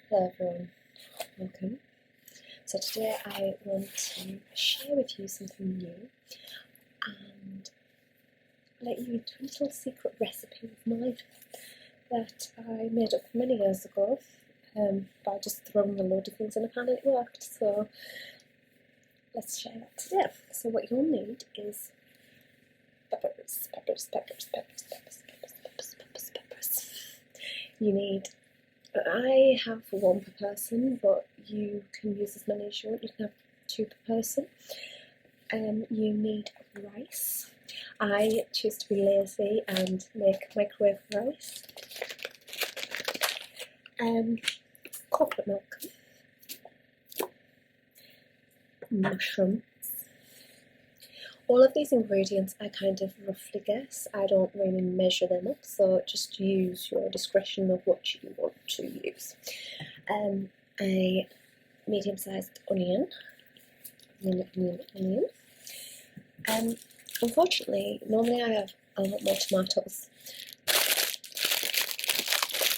Hello everyone, welcome. So today I want to share with you something new and let you into a little secret recipe of mine that I made up many years ago by just throwing a load of things in a pan and it worked. So let's share that today. So what you'll need is peppers. You need, I have one per person, but you can use as many as you want. You can have 2 per person. You need rice. I choose to be lazy and make microwave rice. Coconut milk, mushrooms. All of these ingredients I kind of roughly guess. I don't really measure them up, so just use your discretion of what you want to use. A medium-sized onion. Unfortunately, normally I have a lot more tomatoes,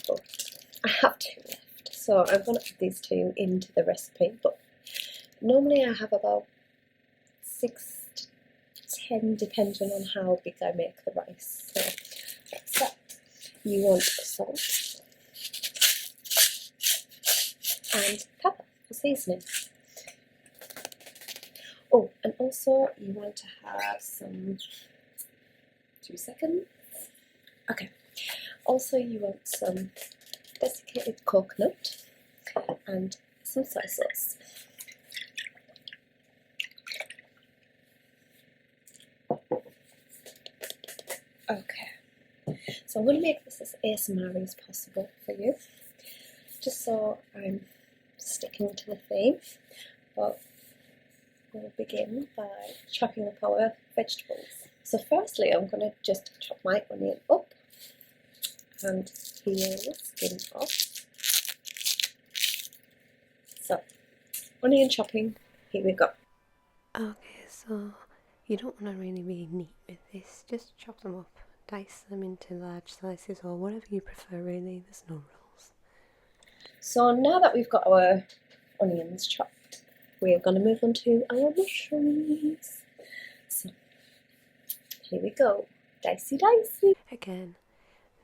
but I have 2 left, so I'm going to add these 2 into the recipe. But normally I have about 6 to 10, depending on how big I make the rice. So that's that. You want salt and pepper for seasoning. Oh, and also you want to have some, 2 seconds. Okay. Also you want some desiccated coconut and some soy sauce. Okay. So I'm going to make this as ASMR as possible for you, just so I'm sticking to the theme. But we'll begin by chopping up our vegetables. So firstly I'm going to just chop my onion up and peel the skin off. So, onion chopping, here we go. Okay, so you don't want to really be neat with this, just chop them up, dice them into large slices or whatever you prefer really, there's no rules. So now that we've got our onions chopped, we're going to move on to our mushrooms. So here we go, dicey. Again,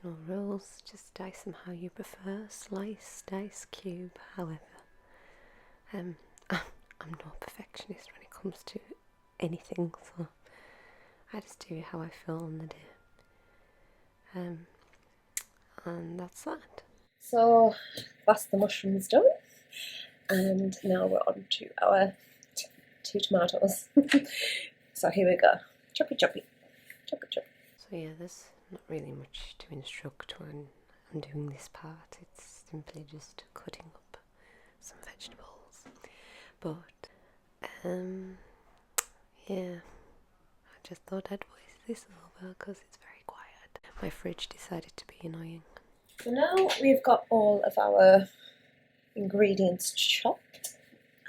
no rules, just dice them how you prefer, slice, dice, cube, however. I'm no perfectionist when it comes to anything, so I just do how I feel on the day. And that's that. So that's the mushrooms done, and now we're on to our 2 tomatoes. So here we go, choppy. So yeah, there's not really much to instruct when I'm doing this part, it's simply just cutting up some vegetables. But yeah, I just thought I'd voice this over because it's very quiet. My fridge decided to be annoying. So now we've got all of our ingredients chopped,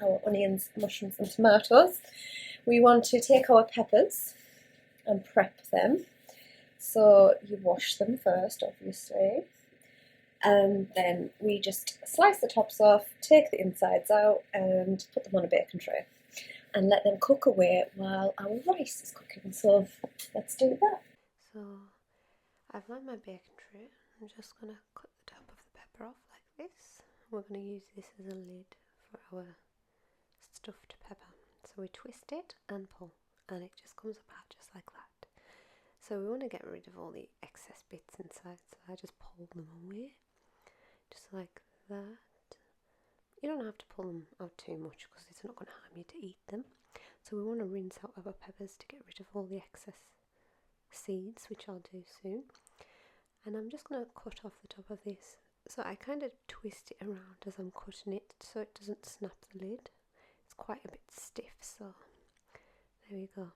our onions, mushrooms and tomatoes. We want to take our peppers and prep them. So you wash them first, obviously, and then we just slice the tops off, take the insides out and put them on a baking tray and let them cook away while our rice is cooking. So let's do that. So I've lined my baking tray. I'm just going to cut the top of the pepper off like this. We're going to use this as a lid for our stuffed pepper. So we twist it and pull and it just comes apart just like that. So we want to get rid of all the excess bits inside, so I just pull them away just like that. You don't have to pull them out too much because it's not going to harm you to eat them. So we want to rinse out our peppers to get rid of all the excess seeds, which I'll do soon. And I'm just going to cut off the top of this. So I kind of twist it around as I'm cutting it so it doesn't snap the lid. It's quite a bit stiff, so there we go.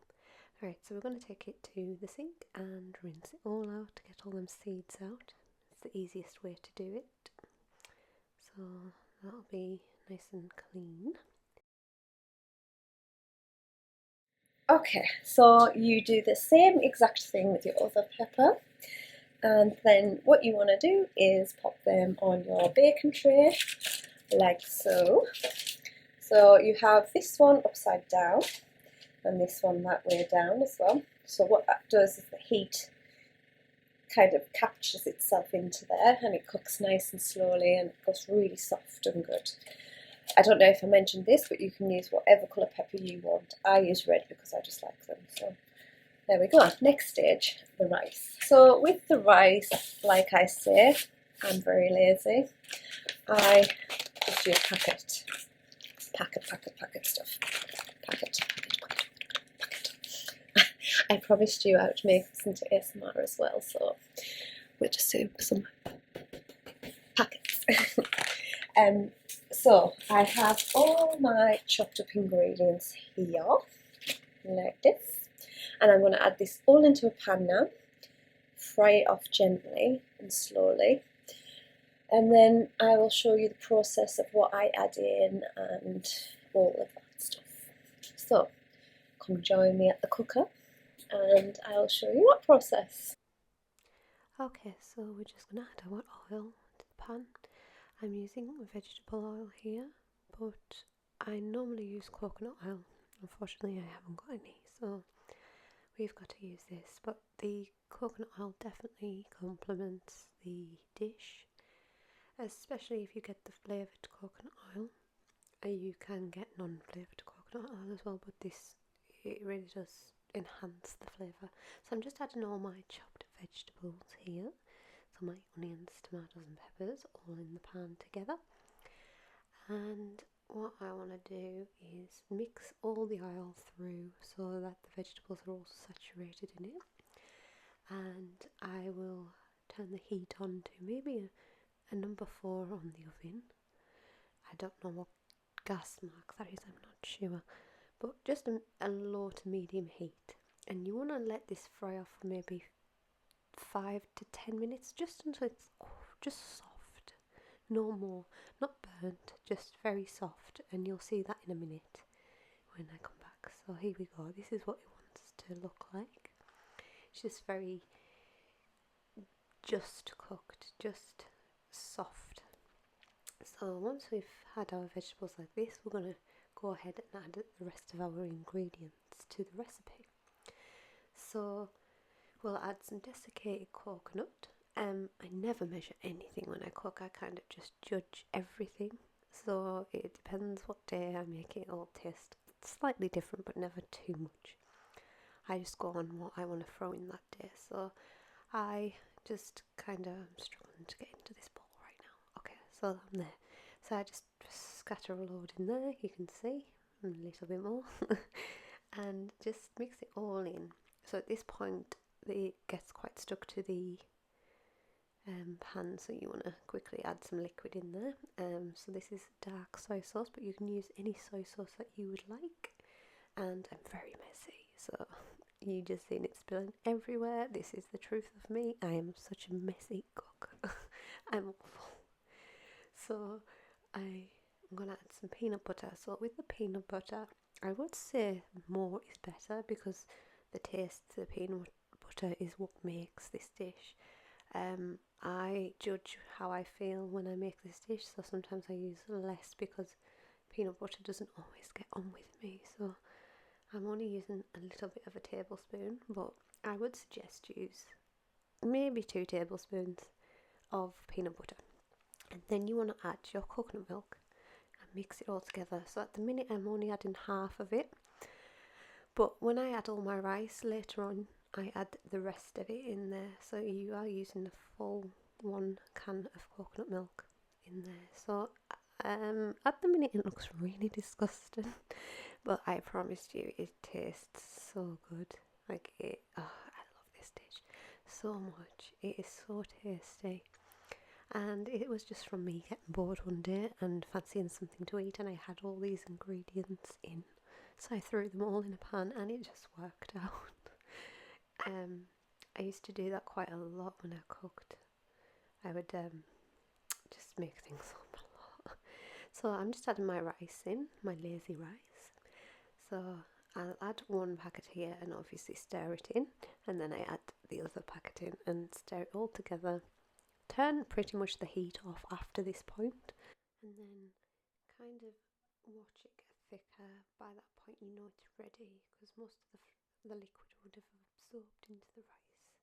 Alright, so we're going to take it to the sink and rinse it all out to get all them seeds out. It's the easiest way to do it. So that'll be nice and clean. Okay, so you do the same exact thing with your other pepper, and then what you want to do is pop them on your baking tray like so. So you have this one upside down and this one that way down as well. So what that does is the heat kind of captures itself into there and it cooks nice and slowly and it goes really soft and good. I don't know if I mentioned this, but you can use whatever colour pepper you want. I use red because I just like them. So there we go. Next stage, the rice. So with the rice, like I say, I'm very lazy. I just do packet stuff. Packet. I promised you I would make this into ASMR as well, so we'll just do some packets. So I have all my chopped up ingredients here, like this, and I'm going to add this all into a pan now, fry it off gently and slowly, and then I will show you the process of what I add in and all of that stuff. So come join me at the cooker and I'll show you that process. Okay, so we're just going to add our oil to the pan. I'm using vegetable oil here, but I normally use coconut oil. Unfortunately, I haven't got any, so we've got to use this. But the coconut oil definitely complements the dish, especially if you get the flavoured coconut oil. You can get non-flavoured coconut oil as well, but this, it really does enhance the flavour. So I'm just adding all my chopped vegetables here. So my onions, tomatoes and peppers all in the pan together. And what I want to do is mix all the oil through so that the vegetables are all saturated in it. And I will turn the heat on to maybe a number 4 on the oven. I don't know what gas mark that is, I'm not sure. But just a low to medium heat. And you want to let this fry off for maybe 5 to 10 minutes, just until it's just soft, no more, not burnt, just very soft, and you'll see that in a minute when I come back. So here we go, this is what it wants to look like. It's just very just cooked, just soft. So once we've had our vegetables like this, we're going to go ahead and add the rest of our ingredients to the recipe. So we'll add some desiccated coconut. I never measure anything when I cook. I kind of just judge everything. So it depends what day I make it. It'll taste slightly different, but never too much. I just go on what I want to throw in that day. So I just kind of am struggling to get into this bowl right now. Okay, so I'm there. So I just scatter a load in there. You can see a little bit more, and just mix it all in. So at this point, it gets quite stuck to the pan, so you want to quickly add some liquid in there. So this is dark soy sauce, but you can use any soy sauce that you would like. And I'm very messy, so you just seen it spilling everywhere. This is the truth of me. I am such a messy cook. I'm awful. So I'm gonna add some peanut butter. So with the peanut butter, I would say more is better because the taste of the peanut butter is what makes this dish. I judge how I feel when I make this dish, so sometimes I use less because peanut butter doesn't always get on with me. So I'm only using a little bit of a tablespoon, but I would suggest use maybe 2 tablespoons of peanut butter. And then you want to add your coconut milk and mix it all together. So at the minute I'm only adding half of it, but when I add all my rice later on, I add the rest of it in there. So you are using the full 1 can of coconut milk in there. So at the minute it looks really disgusting, but I promise you it tastes so good. Like it, oh, I love this dish so much. It is so tasty. And it was just from me getting bored one day and fancying something to eat, and I had all these ingredients in. So I threw them all in a pan and it just worked out. I used to do that quite a lot when I cooked. I would just make things up a lot. So I'm just adding my rice in, my lazy rice. So I'll add 1 packet here and obviously stir it in, and then I add the other packet in and stir it all together. Turn pretty much the heat off after this point, and then kind of watch it get thicker. By that point you know it's ready, because most of the liquid would have absorbed into the rice,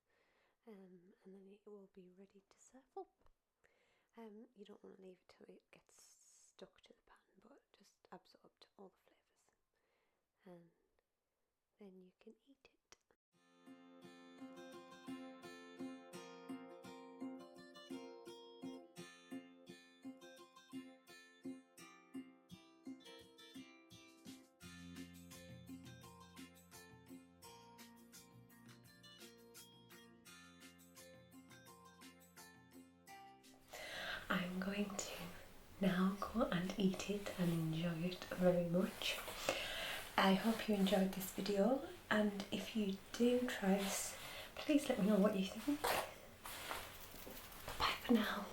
and then it will be ready to serve up. You don't want to leave it till it gets stuck to the pan, but just absorbed all the flavours, and then you can eat it. I'm going to now go and eat it and enjoy it very much. I hope you enjoyed this video, and if you do try this, please let me know what you think. Bye for now.